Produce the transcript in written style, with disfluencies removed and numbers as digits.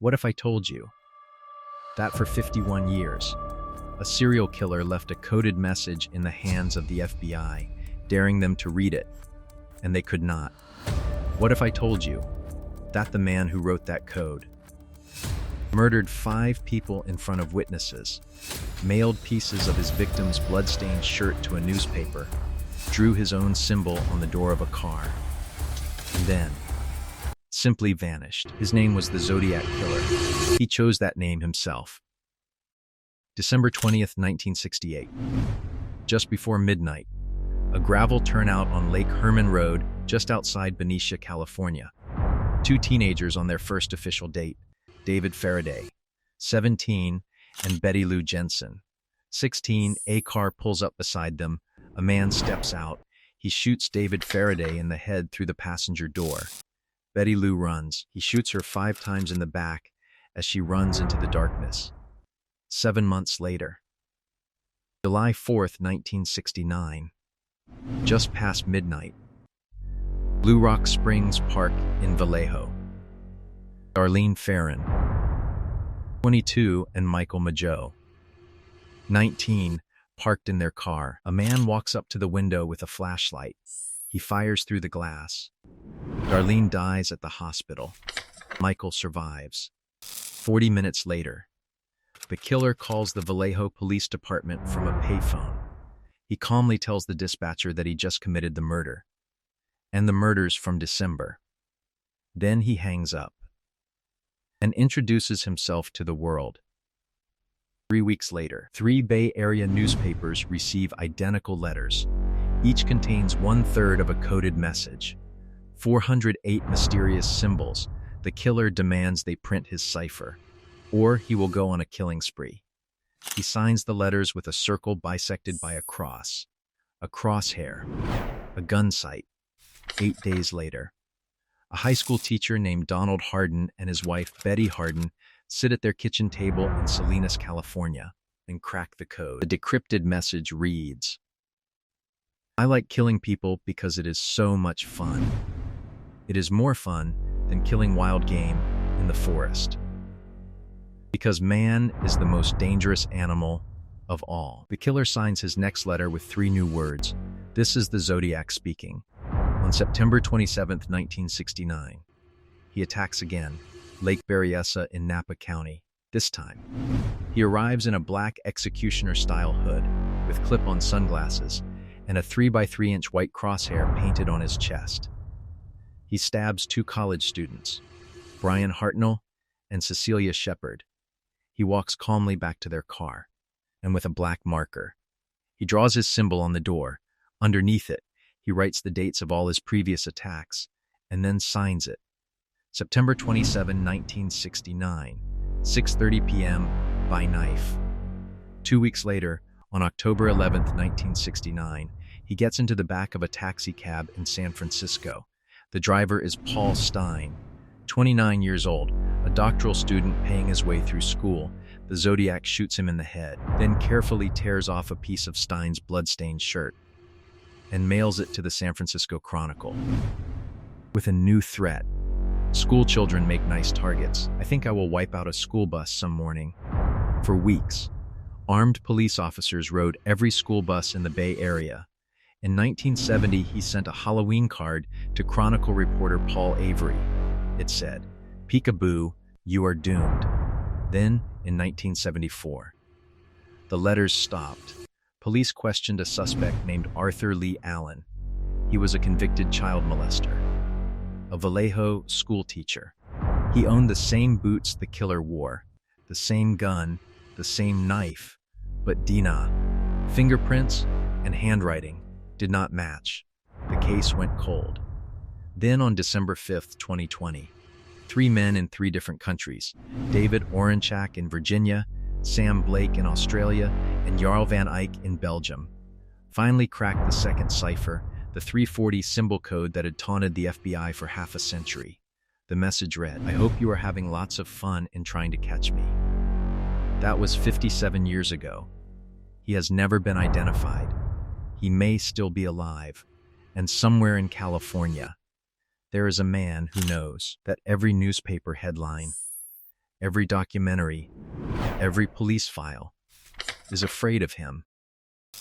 What if I told you that for 51 years, a serial killer left a coded message in the hands of the FBI, daring them to read it, and they could not? What if I told you that the man who wrote that code murdered 5 people in front of witnesses, mailed pieces of his victim's bloodstained shirt to a newspaper, drew his own symbol on the door of a car, and then simply vanished? His name was the Zodiac Killer. He chose that name himself. December 20th, 1968. Just before midnight, a gravel turnout on Lake Herman Road, just outside Benicia, California. 2 teenagers on their first official date, David Faraday, 17, and Betty Lou Jensen, 16. A car pulls up beside them. A man steps out. He shoots David Faraday in the head through the passenger door. Betty Lou runs. He shoots her 5 times in the back as she runs into the darkness. 7 months later, July 4th, 1969, just past midnight, Blue Rock Springs Park in Vallejo. Darlene Farron, 22, and Michael Mageau, 19, parked in their car. A man walks up to the window with a flashlight. He fires through the glass. Darlene dies at the hospital. Michael survives. 40 minutes later, the killer calls the Vallejo Police Department from a payphone. He calmly tells the dispatcher that he just committed the murder, and the murders from December. Then he hangs up and introduces himself to the world. 3 weeks later, 3 Bay Area newspapers receive identical letters. Each contains 1/3 of a coded message. 408 mysterious symbols. The killer demands they print his cipher, or he will go on a killing spree. He signs the letters with a circle bisected by a cross, a crosshair, a gun sight. 8 days later, a high school teacher named Donald Hardin and his wife Betty Hardin sit at their kitchen table in Salinas, California, and crack the code. The decrypted message reads, "I like killing people because it is so much fun. It is more fun than killing wild game in the forest. Because man is the most dangerous animal of all." The killer signs his next letter with 3 new words. This is the Zodiac speaking. On September 27th, 1969, he attacks again, Lake Berryessa in Napa County. This time, he arrives in a black executioner-style hood with clip-on sunglasses and a 3x3-inch white crosshair painted on his chest. He stabs 2 college students, Brian Hartnell and Cecilia Shepard. He walks calmly back to their car, and with a black marker, he draws his symbol on the door. Underneath it, he writes the dates of all his previous attacks, and then signs it. September 27, 1969, 6:30 p.m. by knife. 2 weeks later, on October 11, 1969, he gets into the back of a taxi cab in San Francisco. The driver is Paul Stine, 29 years old, a doctoral student paying his way through school. The Zodiac shoots him in the head, then carefully tears off a piece of Stine's blood-stained shirt and mails it to the San Francisco Chronicle with a new threat. "School children make nice targets. I think I will wipe out a school bus some morning." For weeks, armed police officers rode every school bus in the Bay Area. In 1970, he sent a Halloween card to Chronicle reporter Paul Avery. It said, "Peekaboo, you are doomed." Then, in 1974, the letters stopped. Police questioned a suspect named Arthur Lee Allen. He was a convicted child molester, a Vallejo school teacher. He owned the same boots the killer wore, the same gun, the same knife, but fingerprints and handwriting did not match. The case went cold. Then on December 5th, 2020, 3 men in 3 different countries, David Oranchak in Virginia, Sam Blake in Australia, and Jarl van Eyck in Belgium, finally cracked the second cipher, the 340 symbol code that had taunted the FBI for half a century. The message read, "I hope you are having lots of fun in trying to catch me." That was 57 years ago. He has never been identified. He may still be alive, and somewhere in California, there is a man who knows that every newspaper headline, Every documentary, every police file is afraid of him.